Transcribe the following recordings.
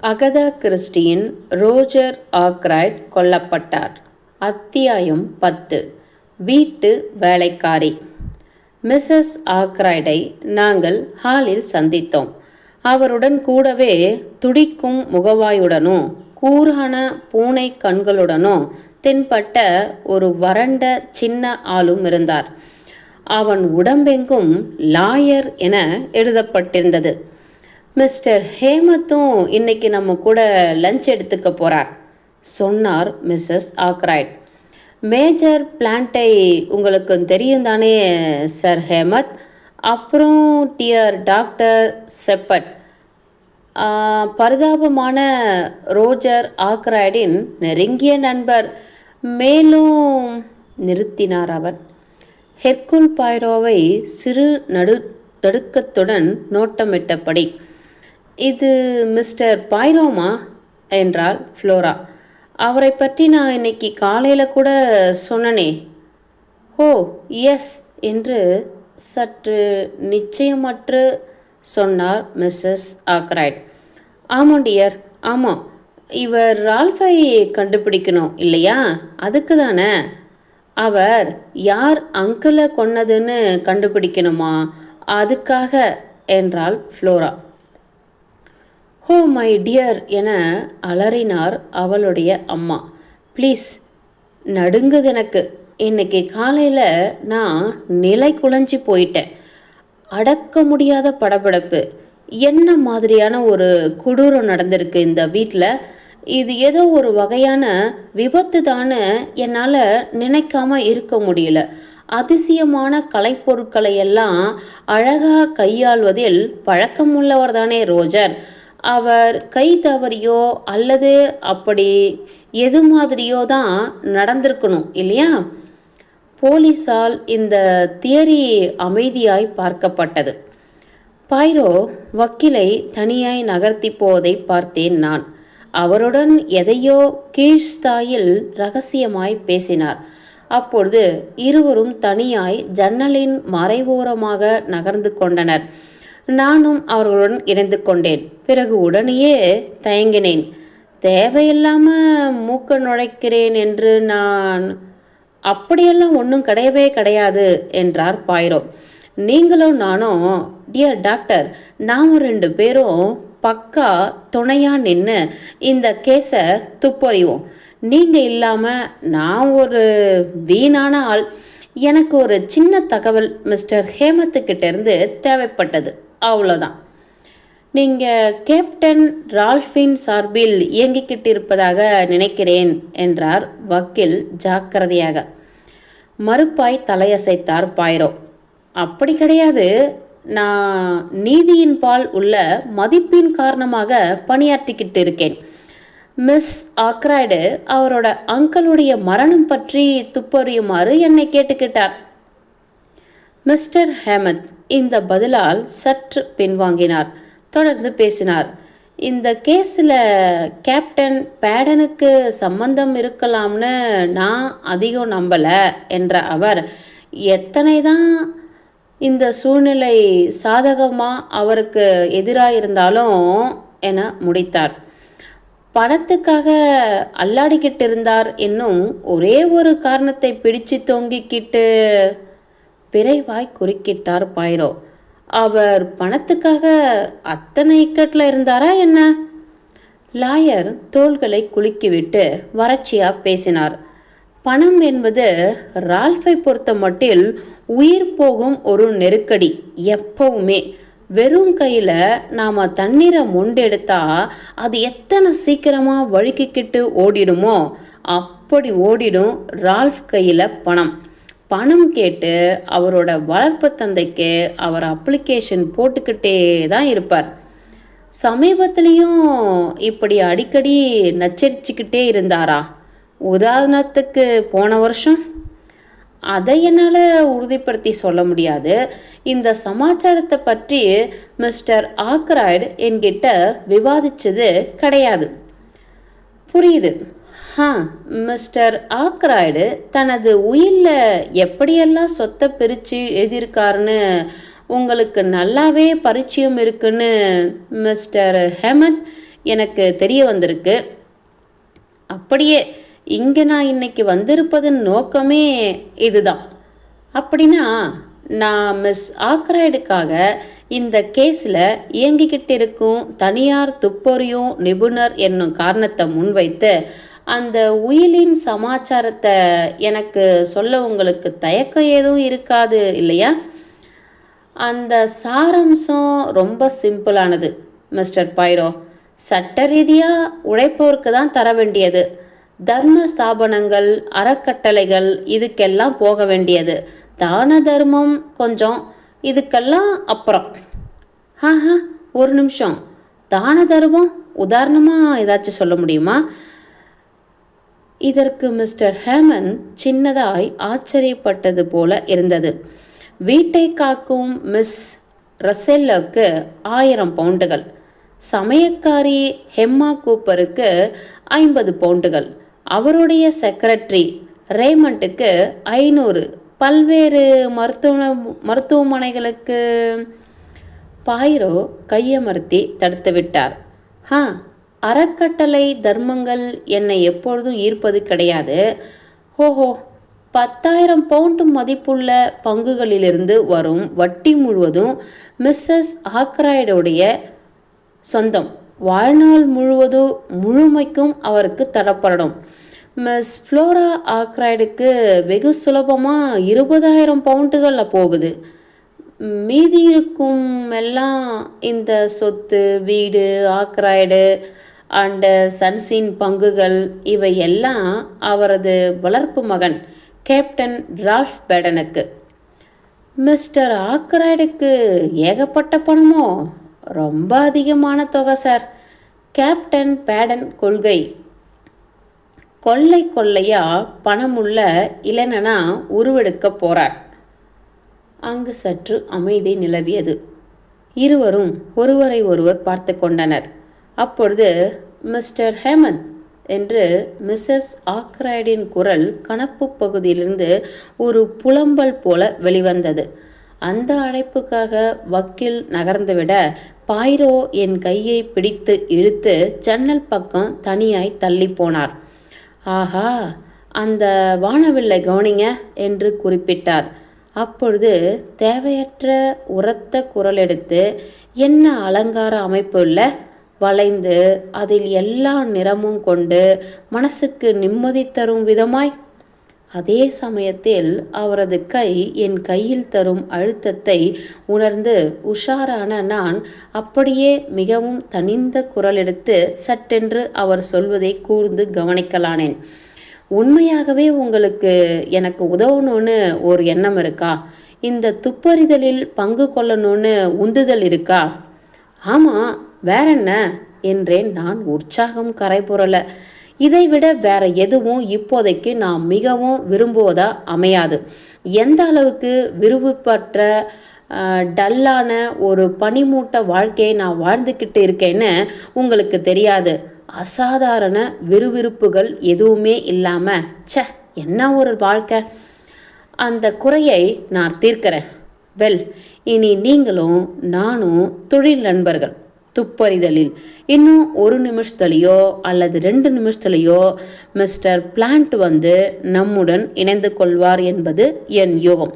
Agatha கிறிஸ்டியின் Roger ஆக்ரைட் கொல்லப்பட்டார். அத்தியாயம் 10. வீட்டு வேலைக்காரி. மிஸ்ஸஸ் ஆக்ரைடை நாங்கள் ஹாலில் சந்தித்தோம். அவருடன் கூடவே துடிக்கும் முகவாயுடனும் கூரான பூனை கண்களுடனும் தென்பட்ட ஒரு வறண்ட சின்ன ஆளும் இருந்தார். அவன் உடம்பெங்கும் லாயர் என எழுதப்பட்டிருந்தது. மிஸ்டர் ஹேமத்தும் இன்னைக்கு நம்ம கூட லஞ்ச் எடுத்துக்க போறார், சொன்னார் மிஸ்ஸஸ் ஆக்ரைட். மேஜர் பிளான்ட்டை உங்களுக்கு தெரியும் தானே சார் ஹேமத்? அப்புறம் டியர் டாக்டர் செப்பட், பரிதாபமான ரோஜர் ஆக்ரைடின் நெருங்கிய நண்பர். மேலும் நிறுத்தினார் அவர். ஹெர்குல் பாய்ரோவை சிறு நடுக்கத்துடன் நோட்டமிட்டபடி, இது மிஸ்டர் பாய்ரோமா என்றாள் ஃப்ளோரா. அவரை பற்றி நான் இன்னைக்கு காலையில் கூட சொன்னனே. ஓ எஸ் என்று சற்று நிச்சயமற்று சொன்னார் மிஸ்ஸஸ் ஆக்ரைட். ஆமாம் டியர், ஆமாம். இவர் ரால்ஃபை கண்டுபிடிக்கணும் இல்லையா? அதுக்கு தானே. அவர் யார் அங்கிளை கொன்னதுன்னு கண்டுபிடிக்கணுமா, அதுக்காக என்றாள் ஃப்ளோரா. ஓ மை டியர் என அலறினார் அவளுடைய அம்மா. ப்ளீஸ், நடுங்குது எனக்கு. இன்னைக்கு காலையில் நான் நிலை குலைஞ்சி போயிட்டேன். அடக்க முடியாத படபடப்பு. என்ன மாதிரியான ஒரு கொடூரம் நடந்திருக்கு இந்த வீட்டில்? இது ஏதோ ஒரு வகையான விபத்து தானே என்னால் நினைக்காம இருக்க முடியல. அதிசயமான கலைப்பொருட்களை எல்லாம் அழகாக கையாள்வதில் பழக்கமுள்ளவர் தானே ரோஜர். அவர் கை தவறியோ அல்லது அப்படி எது மாதிரியோ தான் நடந்திருக்கணும் இல்லையா? போலீஸால் இந்த தியரி அமைதியாய் பார்க்கப்பட்டது. பாய்ரோ வக்கீலை தனியாய் நகர்த்தி போவதை பார்த்தேன் நான். அவருடன் எதையோ கீழ்ஸ்தாயில் ரகசியமாய் பேசினார். அப்பொழுது இருவரும் தனியாய் ஜன்னலின் மறைவோரமாக நகர்ந்து கொண்டனர். நானும் அவர்களுடன் இணைந்து கொண்டேன். பிறகு உடனேயே தயங்கினேன். தேவையில்லாமல் மூக்க நுழைக்கிறேன் என்று நான். அப்படியெல்லாம் ஒன்றும் கிடையவே கிடையாது என்றார் பாய்ரோ. நீங்களும் நானும் டியர் டாக்டர், நாம் 2 பேரும் பக்கா துணையாக நின்று இந்த கேஸை துப்பறிவோம். நீங்கள் இல்லாமல் நான் ஒரு வீணான ஆள். எனக்கு ஒரு சின்ன தகவல் மிஸ்டர் ஹேமத்துக்கிட்டேருந்து தேவைப்பட்டது, அவ்வளோதான். நீங்கள் கேப்டன் ரால்ஃபின் சார்பில் இயங்கிக்கிட்டு இருப்பதாக நினைக்கிறேன் என்றார் வக்கீல் ஜாக்கிரதையாக. மறுப்பாய் தலையசைத்தார் பாய்ரோ. அப்படி கிடையாது. நான் நீதியின் பால் உள்ள மதிப்பின் காரணமாக பணியாற்றிக்கிட்டு இருக்கேன். மிஸ் ஆக்ரைடு அவரோட அங்கிளுடைய மரணம் பற்றி துப்பறியுமாறு என்னை கேட்டுக்கிட்டார். மிஸ்டர் ஹேமத் இந்த பதிலால் சற்று பின்வாங்கினார். தொடர்ந்து பேசினார். இந்த கேஸில் கேப்டன் பேடனுக்கு சம்பந்தம் இருக்கலாம்னு நான் அதிகம் நம்பலை என்ற அவர், எத்தனை தான் இந்த சூழ்நிலை சாதகமாக அவருக்கு எதிராக இருந்தாலும் என முடித்தார். பணத்துக்காக அல்லாடிக்கிட்டு இருந்தார் என்னும் ஒரே ஒரு காரணத்தை பிடிச்சு தொங்கிக்கிட்டு விரைவாய் குறுக்கிட்டார் பாய்ரோ. அவர் பணத்துக்காக அத்தனை இக்கட்டில் இருந்தாரா என்ன? லாயர் தோள்களை குலுக்கிவிட்டு வறட்சியா பேசினார். பணம் என்பது ரால்ஃபை பொறுத்த மட்டில் உயிர் போகும் ஒரு நெருக்கடி. எப்பவுமே வெறும் கையில் நாம் தண்ணீரை மொண்டெடுத்தா அது எத்தனை சீக்கிரமாக வழுக்கிக்கிட்டு ஓடிடுமோ அப்படி ஓடிடும் ரால்ஃப் கையில் பணம். பணம் கேட்டு அவரோட வளர்ப்பு தந்தைக்கு அவர் அப்ளிகேஷன் போட்டுக்கிட்டே தான் இருப்பார். சமீபத்திலையும் இப்படி அடிக்கடி நச்சரிச்சுக்கிட்டே இருந்தாரா? உதாரணத்துக்கு போன வருஷம். அதை என்னால் உறுதிப்படுத்தி சொல்ல முடியாது. இந்த சமாச்சாரத்தை பற்றி மிஸ்டர் ஆக்ரைடு என்கிட்ட விவாதிச்சது கிடையாது. புரியுது. மிஸ்டர் ஆக்ரைடு தனது உயிரில் எப்படியெல்லாம் சொத்தை பிரித்து எழுதியிருக்காருன்னு உங்களுக்கு நல்லாவே பரிச்சயம் இருக்குன்னு மிஸ்டர் ஹேமத் எனக்கு தெரிய வந்திருக்கு. அப்படியே இங்கே நான் இன்னைக்கு வந்திருப்பதன் நோக்கமே இதுதான். அப்படின்னா நான் மிஸ் ஆக்ராய்டுக்காக இந்த கேஸில் இயங்கிக்கிட்டு இருக்கும் தனியார் துப்பறியும் நிபுணர் என்னும் காரணத்தை முன்வைத்து அந்த உயிலின் சமாச்சாரத்தை எனக்கு சொல்ல உங்களுக்கு தயக்கம் எதுவும் இருக்காது இல்லையா? அந்த சாரம்சம் ரொம்ப சிம்பிளானது மிஸ்டர் பைரோ. சட்ட ரீதியாக உழைப்பவருக்கு தான் தர வேண்டியது. தர்ம ஸ்தாபனங்கள், அறக்கட்டளைகள் இதுக்கெல்லாம் போக வேண்டியது. தான தர்மம் கொஞ்சம், இதுக்கெல்லாம் அப்புறம். ஒரு நிமிஷம், தான தர்மம் உதாரணமாக ஏதாச்சும் சொல்ல முடியுமா? இதற்கு மிஸ்டர் ஹேமந்த் சின்னதாய் ஆச்சரியப்பட்டது போல இருந்தது. வீட்டை காக்கும் மிஸ் ரசெல்லுக்கு 1000 பவுண்டுகள், சமையக்காரி ஹெம்மா கூப்பருக்கு 50 பவுண்டுகள், அவருடைய செக்ரட்டரி ரேமண்டுக்கு 500, பல்வேறு மருத்துவமனைகளுக்கு. பாயிரோ கையமர்த்தி தடுத்து விட்டார். அறக்கட்டளை தர்மங்கள் என்னை எப்பொழுதும் ஈர்ப்பது கிடையாது. ஓஹோ, 10,000 பவுண்டு மதிப்புள்ள பங்குகளிலிருந்து வரும் வட்டி முழுவதும் மிஸ்ஸஸ் ஆக்ராய்டுடைய சொந்தம். வாழ்நாள் முழுமைக்கும் அவருக்கு தரப்படும். மிஸ் ஃப்ளோரா ஆக்ராய்டுக்கு வெகு சுலபமாக 20,000 பவுண்டுகளில் போகுது. மீதி இருக்கும் எல்லாம் இந்த சொத்து, வீடு, ஆக்ராய்டு அண்டு சன்ஸின் பங்குகள், இவை எல்லாம் அவரது வளர்ப்பு மகன் கேப்டன் ரால்ஃப் பேடனுக்கு. மிஸ்டர் ஆக்ராய்டுக்கு ஏகப்பட்ட பணமோ? ரொம்ப அதிகமான தொகை சார். கேப்டன் பேடன் கொள்கை கொள்ளையா பணமுள்ள இளைஞனா உருவெடுக்க போறார். அங்கு சற்று அமைதி நிலவியது. இருவரும் ஒருவரை ஒருவர் பார்த்து கொண்டனர். அப்பொழுது மிஸ்டர் ஹேமந்த் என்று மிஸ்ஸஸ் ஆக்ராய்டின் குரல் கணப்பு பகுதியிலிருந்து ஒரு புலம்பல் போல வெளிவந்தது. அந்த அழைப்புக்காக வக்கீல் நகர்ந்துவிட பாயிரோ என் கையை பிடித்து இழுத்து ஜன்னல் பக்கம் தனியாய் தள்ளி போனார். ஆஹா, அந்த வானவில்லை கவனிங்க என்று குறிப்பிட்டார். அப்பொழுது தேவையற்ற உரத்த குரல் எடுத்து, என்ன அலங்கார அமைப்பு இல்லை, வளைந்து அதில் எல்லா நிறமும் கொண்டு மனசுக்கு நிம்மதி தரும் விதமாய். அதே சமயத்தில் அவரது கை என் கையில் தரும் அழுத்தத்தை உணர்ந்து உஷாரான நான் அப்படியே மிகவும் தனிந்த குரல் எடுத்து சட்டென்று அவர் சொல்வதை கூர்ந்து கவனிக்கலானேன். உண்மையாகவே உங்களுக்கு எனக்கு உதவணும்னு ஒரு எண்ணம் இருக்கா? இந்த துப்பறிதலில் பங்கு கொள்ளணும்னு உந்துதல் இருக்கா? ஆமாம், வேற என்ன என்றேன் நான் உற்சாகம் கரைபுரல. இதைவிட வேற எதுவும் இப்போதைக்கு நான் மிகவும் விரும்புவதா அமையாது. எந்த அளவுக்கு விருப்பப்பட்ட டல்லான ஒரு பனிமூட்ட வாழ்க்கையை நான் வாழ்ந்துக்கிட்டு இருக்கேன்னு உங்களுக்கு தெரியாது. அசாதாரண விறுவிறுப்புகள் எதுவுமே இல்லாமல் என்ன ஒரு வாழ்க்கை. அந்த குறையை நான் தீர்க்கிறேன். வெல், இனி நீங்களும் நானும் தொழில் நண்பர்கள். துப்பறிதலில் இன்னும் 1 நிமிஷத்துலையோ அல்லது 2 நிமிஷத்துலையோ மிஸ்டர் பிளான்ட் வந்து நம்முடன் இணைந்து கொள்வார் என்பது என் யோகம்.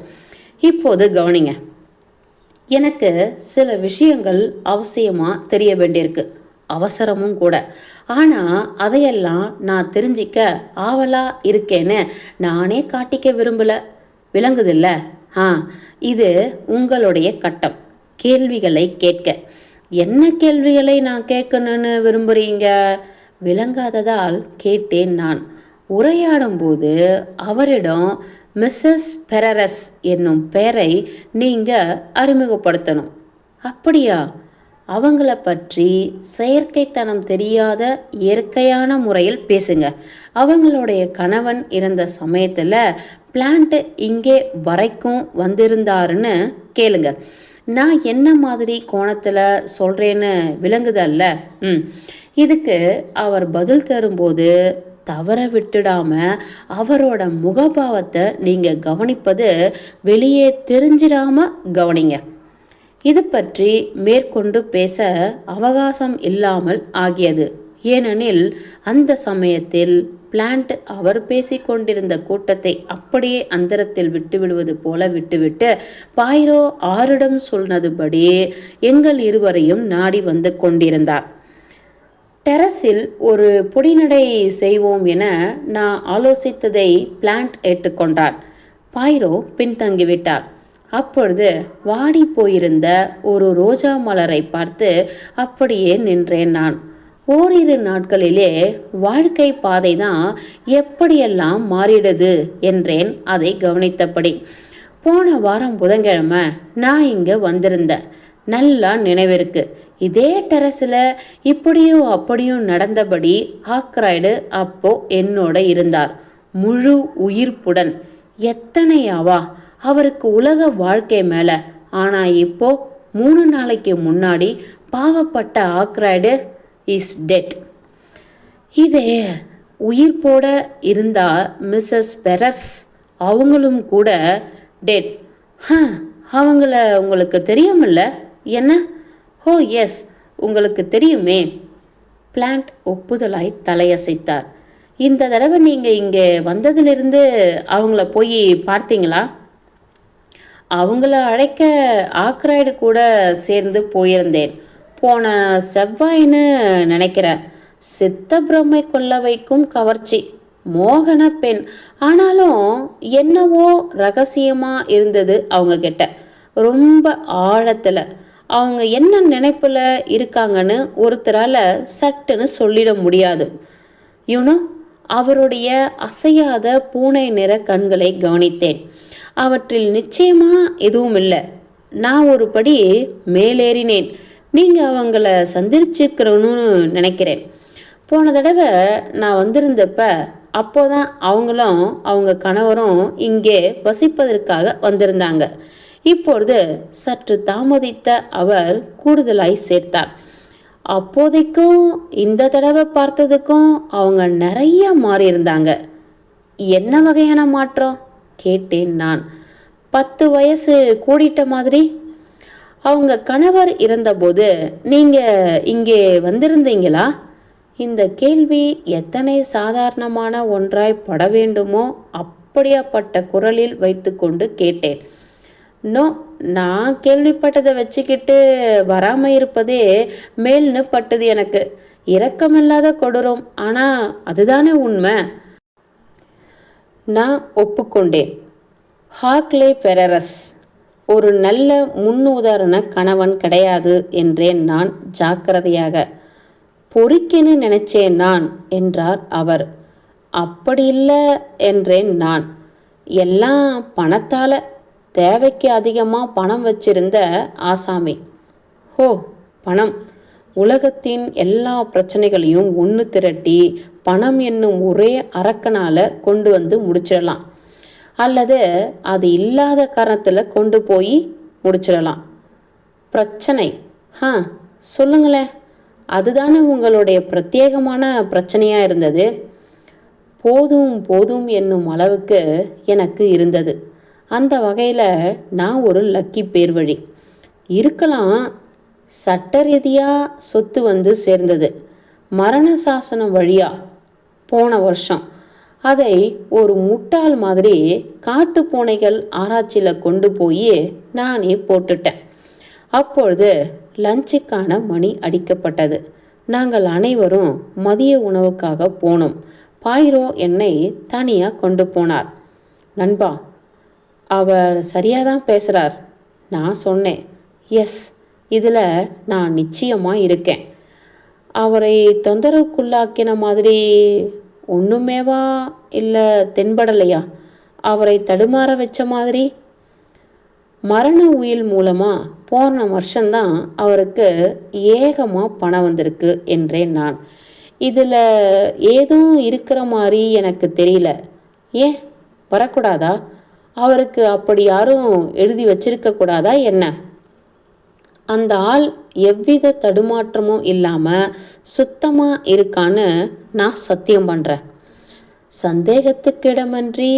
இப்போது கவனிங்க. எனக்கு சில விஷயங்கள் அவசியமாக தெரிய வேண்டியிருக்கு, அவசரமும் கூட. ஆனால் அதையெல்லாம் நான் தெரிஞ்சிக்க ஆவலாக இருக்கேன்னு நானே காட்டிக்க விரும்பலை. விளங்குதில்ல? இது உங்களுடைய கட்டம். கேள்விகளை கேட்க. என்ன கேள்விகளை நான் கேட்கணும்னு விரும்புகிறீங்க? விளங்காததால் கேட்டேன் நான். உரையாடும்போது அவரிடம் மிஸ்ஸஸ் பெரரஸ் என்னும் பெயரை நீங்கள் அறிமுகப்படுத்தணும். அப்படியா? அவங்கள பற்றி செயற்கைத்தனம் தெரியாத இயற்கையான முறையில் பேசுங்க. அவங்களுடைய கணவன் இருந்த சமயத்தில் பிளான்ட் இங்கே வரைக்கும் வந்திருந்தாருன்னு கேளுங்க. நான் என்ன மாதிரி கோணத்தில் சொல்கிறேன்னு விளங்குதல்ல? இதுக்கு அவர் பதில் தரும்போது தவற விட்டுடாம அவரோட முகபாவத்தை நீங்கள் கவனிப்பது வெளியே தெரிஞ்சிடாம கவனிங்க. இது பற்றி மேற்கொண்டு பேச அவகாசம் இல்லாமல் ஆகியது. ஏனெனில் அந்த சமயத்தில் பிளான்ட் அவர் பேசிக்கொண்டிருந்த கூட்டத்தை அப்படியே அந்தரத்தில் விட்டுவிடுவது போல விட்டுவிட்டு பாயிரோ ஆரிடம் சொன்னதுபடி எங்கள் இருவரையும் நாடி வந்து கொண்டிருந்தார். டெரஸில் ஒரு பொடிநடை செய்வோம் என நான் ஆலோசித்ததை பிளான்ட் ஏற்றுக்கொண்டார். பாயிரோ பின்தங்கிவிட்டார். அப்பொழுது வாடி போயிருந்த ஒரு ரோஜா மலரை பார்த்து அப்படியே நின்றேன் நான். ஓரிரு நாட்களிலே வாழ்க்கை பாதை தான் எப்படியெல்லாம் மாறிடுது என்றேன் அதை கவனித்தபடி. போன வாரம் புதன்கிழமை நான் இங்கே வந்திருந்தேன். நல்லா நினைவிருக்கு. இதே டெரஸில் இப்படியும் அப்படியும் நடந்தபடி ஆக்ராய்டு அப்போ என்னோட இருந்தார், முழு உயிர்ப்புடன். எத்தனையாவா அவருக்கு உலக வாழ்க்கை மேலே. ஆனால் இப்போ 3 நாளைக்கு முன்னாடி பாவப்பட்ட ஆக்ராய்டு இஸ் டெட். இதே உயிர்ப்போட இருந்தா மிஸ்ஸஸ் பெரஸ் அவங்களும் கூட டெட். அவங்கள உங்களுக்கு தெரியுமில்ல? என்ன? ஓ எஸ், உங்களுக்கு தெரியுமே. பிளான்ட் ஒப்புதலாய் தலையசைத்தார். இந்த தடவை நீங்கள் இங்கே வந்ததிலிருந்து அவங்கள போய் பார்த்தீங்களா? அவங்கள அழைக்க ஆக்ராய்டு கூட சேர்ந்து போயிருந்தேன். போன செவ்வாயின்னு நினைக்கிறேன். சித்த பிரமை கொள்ள வைக்கும் கவர்ச்சி, மோகன பெண். ஆனாலும் என்னவோ ரகசியமாக இருந்தது அவங்க கிட்ட, ரொம்ப ஆழத்தில். அவங்க என்ன நினைப்பில் இருக்காங்கன்னு ஒருத்தரால் சட்டுன்னு சொல்லிட முடியாது. யூனோ, அவருடைய அசையாத பூனை நிற கண்களை கவனித்தேன். அவற்றில் நிச்சயமாக எதுவும் இல்லை. நான் ஒரு படி மேலேறினேன். நீங்கள் அவங்கள சந்திச்சிருக்கிறோன்னு நினைக்கிறேன். போன தடவை நான் வந்திருந்தப்ப அப்போதான் அவங்களும் அவங்க கணவரும் இங்கே வசிப்பதற்காக வந்திருந்தாங்க. இப்பொழுது சற்று தாமதித்த அவர் கூடுதலாய் சேர்த்தார். அப்போதைக்கும் இந்த தடவை பார்த்ததுக்கும் அவங்க நிறைய மாறியிருந்தாங்க. என்ன வகையான மாற்றம் கேட்டேன் நான். 10 வயசு கூடிட்ட மாதிரி. அவங்க கணவர் இறந்தபோது நீங்கள் இங்கே வந்திருந்தீங்களா? இந்த கேள்வி எத்தனை சாதாரணமான ஒன்றாய் பட வேண்டுமோ அப்படியாப்பட்ட குரலில் வைத்துக்கொண்டு கேட்டேன். நோ, நான் கேள்விப்பட்டதை வச்சுக்கிட்டு வராமல் இருப்பதே மேல்னு பட்டது எனக்கு. இரக்கமில்லாத கொடூரம். ஆனால் அதுதானே உண்மை. நான் ஒப்புக்கொண்டேன். ஹாக்லே பெரரஸ் ஒரு நல்ல முன்னுதாரண கணவன் கிடையாது என்றேன் நான் ஜாக்கிரதையாக. பொறுக்கின்னு நினைச்சேன் நான் என்றார் அவர். அப்படி இல்லை என்றேன் நான். எல்லாம் பணத்தால், தேவைக்கு அதிகமாக பணம் வச்சிருந்த ஆசாமி. ஹோ, பணம். உலகத்தின் எல்லா பிரச்சனைகளையும் ஒன்று திரட்டி பணம் என்னும் ஒரே அரக்கனால் கொண்டு வந்து முடிச்சிடலாம். அல்லது அது இல்லாத காரணத்தில் கொண்டு போய் முடிச்சிடலாம். பிரச்சனை? சொல்லுங்களேன். அதுதானே உங்களுடைய பிரத்யேகமான பிரச்சனையாக இருந்தது. போதும் போதும் என்னும் அளவுக்கு எனக்கு இருந்தது. அந்த வகையில் நான் ஒரு லக்கி பேர் வழி இருக்கலாம். சட்ட ரீதியாக சொத்து வந்து சேர்ந்தது, மரண சாசனம் வழியாக போன வருஷம். அதை ஒரு முட்டாள் மாதிரி காட்டு பூனைகள் ஆராய்ச்சியில் கொண்டு போய் நானே போட்டுட்டேன். அப்பொழுது லஞ்சுக்கான மணி அடிக்கப்பட்டது. நாங்கள் அனைவரும் மதிய உணவுக்காக போனோம். பாயிரோ என்னை தனியாக கொண்டு போனார். நண்பா, அவர் சரியாக தான் பேசுகிறார் நான் சொன்னேன். எஸ், இதில் நான் நிச்சயமாக இருக்கேன். அவரை தொந்தரவுக்குள்ளாக்கின மாதிரி ஒன்றுமேவா இல்லை தென்படலையா? அவரை தடுமாற வச்ச மாதிரி? மரண உயில் மூலமாக போன வருஷம்தான் அவருக்கு ஏகமாக பணம் வந்திருக்கு என்றேன் நான். இதில் ஏதும் இருக்கிற மாதிரி எனக்கு தெரியல. ஏன் வரக்கூடாதா? அவருக்கு அப்படி யாரும் எழுதி வச்சிருக்க கூடாதா என்ன? அந்த ஆள் எவ்வித தடுமாற்றமும் இல்லாமல் சுத்தமாக இருக்கான்னு நான் சத்தியம் பண்ணுறேன். சந்தேகத்துக்கு இடமின்றி,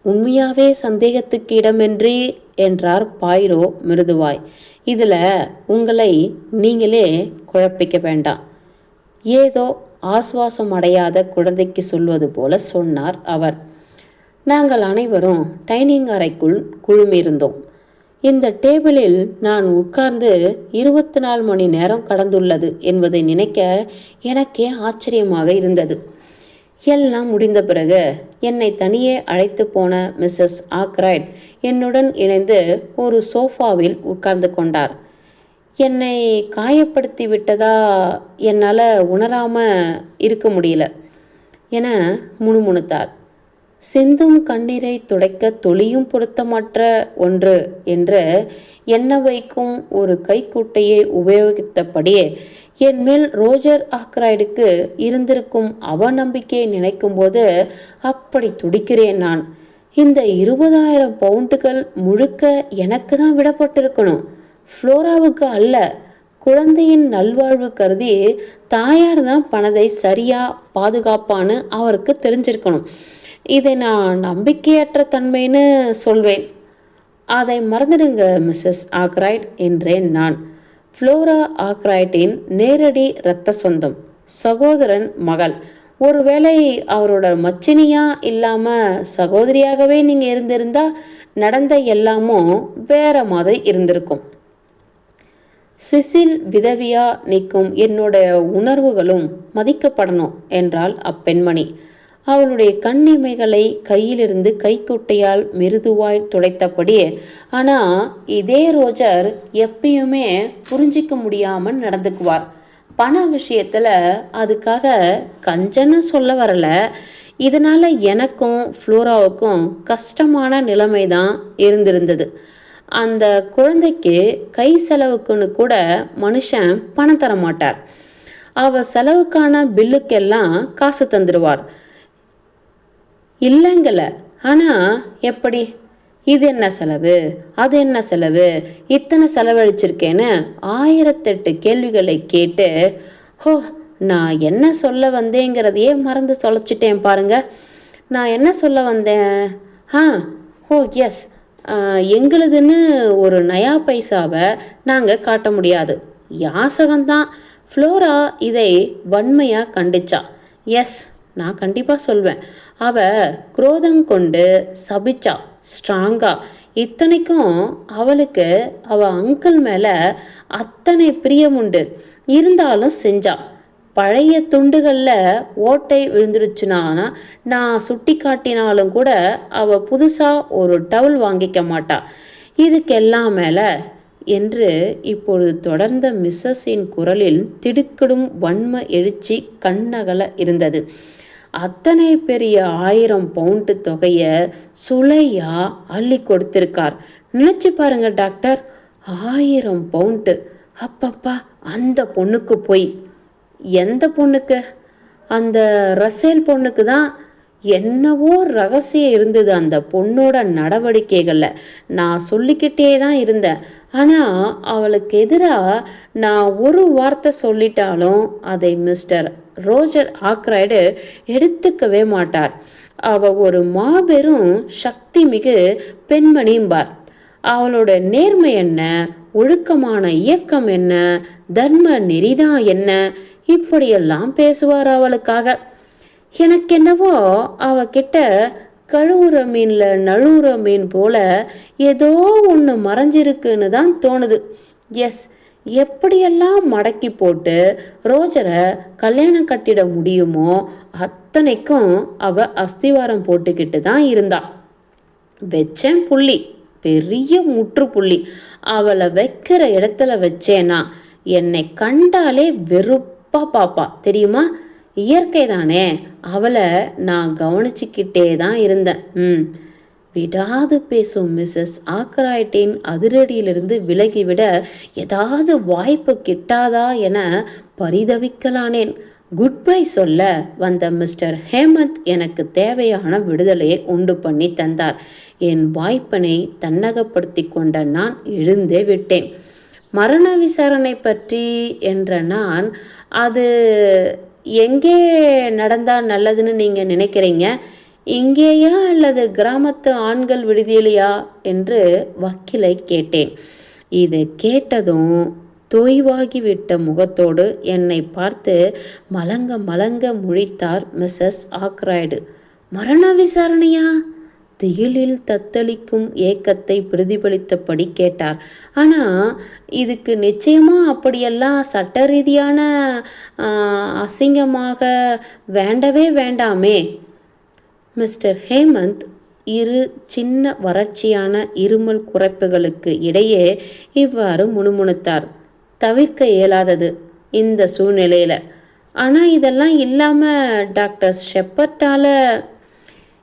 உண்மையாகவே சந்தேகத்துக்கு இடமின்றி என்றார் பாயிரோ மிருதுவாய். இதில் உங்களை நீங்களே குழப்பிக்க வேண்டாம். ஏதோ ஆசுவாசம் அடையாத குழந்தைக்கு சொல்வது போல சொன்னார் அவர். நாங்கள் அனைவரும் டைனிங் அறைக்குள் குழுமியிருந்தோம். இந்த டேபிளில் நான் உட்கார்ந்து 24 மணி நேரம் கடந்துள்ளது என்பதை நினைக்க எனக்கே ஆச்சரியமாக இருந்தது. எல்லாம் முடிந்த பிறகு என்னை தனியே அழைத்து போன மிஸ்ஸஸ் ஆக்ரைட் என்னுடன் இணைந்து ஒரு சோஃபாவில் உட்கார்ந்து கொண்டார். என்னை காயப்படுத்தி விட்டதா என்னால் உணராமல் இருக்க முடியல என முணுமுணுத்தார். சிந்தும் கண்ணீரை துடைக்க தொலியும் பொருத்தமற்ற ஒன்று என்று எண்ண வைக்கும் ஒரு கைக்குட்டையை உபயோகித்தபடியே என் மேல் ரோஜர் ஆக்ரைடுக்கு இருந்திருக்கும் அவநம்பிக்கையை நினைக்கும் போது அப்படி துடிக்கிறேன் நான். இந்த 20,000 பவுண்டுகள் முழுக்க எனக்கு தான் விடப்பட்டிருக்கணும், ஃப்ளோராவுக்கு அல்ல. குழந்தையின் நல்வாழ்வு கருதி தாயார் தான் பணத்தை சரியா பாதுகாப்பான்னு அவருக்கு தெரிஞ்சிருக்கணும். இதை நான் நம்பிக்கையற்ற தன்மைன்னு சொல்வேன். அதை மறந்துடுங்க மிஸ்ஸஸ் ஆக்ரைட் என்றேன் நான். ஃப்ளோரா ஆக்ரைட்டின் நேரடி இரத்த சொந்தம், சகோதரன் மகள். ஒருவேளை அவரோட மச்சினியா இல்லாமல் சகோதரியாகவே நீங்கள் இருந்திருந்தா நடந்த எல்லாமும் வேற மாதிரி இருந்திருக்கும். சிசில் விதவியா நிற்கும் என்னோட உணர்வுகளும் மதிக்கப்படணும் என்றாள் அப்பெண்மணி. அவளுடைய கண்ணிமைகளை கையிலிருந்து கைக்குட்டையால் மிருதுவாய் துடைத்தபடி. ஆனால் இதே ரோஜர் எப்பயுமே புரிஞ்சிக்க முடியாமல் நடந்துக்குவார். பண விஷயத்தில் அதுக்காக கஞ்சன்னு சொல்ல வரல. இதனால் எனக்கும் ஃப்ளோராவுக்கும் கஷ்டமான நிலைமை தான் இருந்திருந்தது. அந்த குழந்தைக்கு கை செலவுக்குன்னு கூட மனுஷன் பணம் தர மாட்டார். அவள் செலவுக்கான பில்லுக்கெல்லாம் காசு தந்துடுவார். இல்லைங்கள. ஆனால் எப்படி? இது என்ன செலவு, அது என்ன செலவு, இத்தனை செலவழிச்சிருக்கேன்னு 1008 கேள்விகளை கேட்டு நான் என்ன சொல்ல வந்தேங்கிறதையே மறந்து தொலைச்சிட்டேன் பாருங்க. நான் என்ன சொல்ல வந்தேன்? எஸ், எங்களுதுன்னு ஒரு நயா பைசாவை நாங்கள் காட்ட முடியாது. யாசகம்தான். ஃப்ளோரா இதை வன்மையாக கண்டிச்சா. எஸ், நான் கண்டிப்பாக சொல்வேன். குரோதம் கொண்டு சபிச்சா ஸ்ட்ராங்கா. இத்தனைக்கும் அவளுக்கு அங்கிள் மேலே அத்தனை பிரியம் உண்டு. இருந்தாலும் செஞ்சா. பழைய துண்டுகளில் ஓட்டை விழுந்துருச்சுனா நான் சுட்டி காட்டினாலும் கூட புதுசாக ஒரு டவல் வாங்கிக்க மாட்டா. இதுக்கெல்லாம் மேலே என்று இப்பொழுது தொடர்ந்த மிஸ்ஸஸின் குரலில் திடுக்கிடும் வன்ம எழுச்சி கண்ணகல இருந்தது. அத்தனை பெரிய 1000 பவுண்டு தொகையை சுளையா அள்ளி கொடுத்திருக்கார். நினைச்சு பாருங்க டாக்டர், 1000 பவுண்டு. அப்பப்பா, அந்த பொண்ணுக்கு போய். எந்த பொண்ணுக்கு? அந்த ரசேல் பொண்ணுக்கு தான். என்னவோ ரகசியம் இருந்தது அந்த பொண்ணோட நடவடிக்கைகளில். நான் சொல்லிக்கிட்டே தான் இருந்தேன். ஆனால் அவளுக்கு எதிராக நான் ஒரு வார்த்தை சொல்லிட்டாலும் அதை மிஸ்டர் ரோஜர் ஆக்ரைடு எடுத்துக்கவே மாட்டார். ஒரு மாபெரும் சக்தி மிகு பெண்மணிம்பார். அவளோட நேர்மை என்ன, ஒழுக்கமான இயக்கம் என்ன, தர்ம நெறிதான் என்ன, இப்படியெல்லாம் பேசுவார் அவளுக்காக. எனக்கென்னவோ அவகிட்ட கழுவுற மீனில் நழுவுற மீன் போல ஏதோ ஒன்று மறைஞ்சிருக்குன்னு தான் தோணுது. எஸ், எப்படியெல்லாம் மடக்கி போட்டு ரோஜரை கல்யாணம் கட்டிட முடியுமோ அத்தனைக்கும் அஸ்திவாரம் போட்டுக்கிட்டு தான் இருந்தா. வச்சேன் புள்ளி, பெரிய முற்றுப்புள்ளி. அவளை வைக்கிற இடத்துல வச்சேனா என்னை கண்டாலே வெறுப்பா பாப்பா, தெரியுமா? இயற்கை தானே. அவளை நான் கவனிச்சுக்கிட்டே தான் இருந்தேன். விடாது பேசும் மிஸ்ஸஸ் ஆக்ரைட்டின் அதிரடியிலிருந்து விலகிவிட ஏதாவது வாய்ப்பு கிட்டாதா என பரிதவிக்கலானேன். குட்பை சொல்ல வந்த மிஸ்டர் ஹேமந்த் எனக்கு தேவையான விடுதலையை உண்டு பண்ணி தந்தார். என் வாய்ப்பினை தன்னகப்படுத்தி கொண்ட நான் எழுந்தே விட்டேன். மரண விசாரணை பற்றி என்ற நான், அது எங்கே நடந்தால் நல்லதுன்னு நீங்கள் நினைக்கிறீங்க? இங்கேயா அல்லது கிராமத்து ஆண்கள் விடுதியிலையா என்று வக்கீலை கேட்டேன். இது கேட்டதும் தொய்வாகிவிட்ட முகத்தோடு என்னை பார்த்து மலங்க மலங்க முழித்தார் மிஸ்ஸஸ் ஆக்ராய்டு. மரண விசாரணையா? திகிலில் தத்தளிக்கும் ஏக்கத்தை பிரதிபலித்தபடி கேட்டார். ஆனால் இதுக்கு நிச்சயமாக அப்படியெல்லாம் சட்ட ரீதியான அசிங்கமாக வேண்டவே வேண்டாமே. மிஸ்டர் ஹேமந்த் இரு சின்ன வறட்சியான இருமல் குறைப்புகளுக்கு இடையே இவ்வாறு முணுமுணுத்தார். தவிர்க்க இயலாதது இந்த சூழ்நிலையில். ஆனால் இதெல்லாம் இல்லாமல் டாக்டர் ஷெப்பர்ட்டால்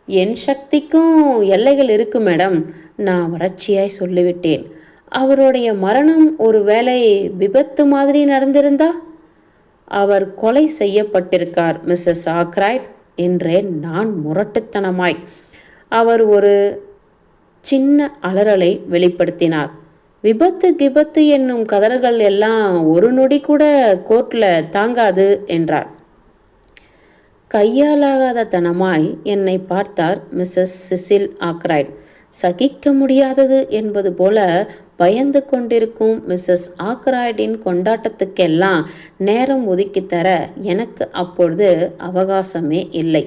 என் சக்திக்கும் எல்லைகள் இருக்கு மேடம். நான் வறட்சியாய் சொல்லிவிட்டேன். அவருடைய மரணம் ஒரு வேளை விபத்து மாதிரி நடந்திருந்தா? அவர் கொலை செய்யப்பட்டிருக்கார் மிஸ்ஸஸ் ஆக்ராய்ட் என்றேன் நான் முரட்டுத்தனமாய். அவர் ஒரு சின்ன அலறலை வெளிப்படுத்தினார். விபத்து கிபத்து என்னும் கதறுகள் எல்லாம் ஒரு நொடி கூட கோர்ட்டில் தாங்காது என்றார். கையாலாகாத தனமாய் என்னை பார்த்தார் மிஸ்ஸஸ் சிசில் ஆக்ராய்ட். சகிக்க முடியாதது என்பது போல பயந்து கொண்டிருக்கும் மிஸ்ஸஸ் ஆக்ராய்டின் கொண்டாட்டத்துக்கெல்லாம் நேரம் ஒதுக்கித்தர எனக்கு அப்பொழுது அவகாசமே இல்லை.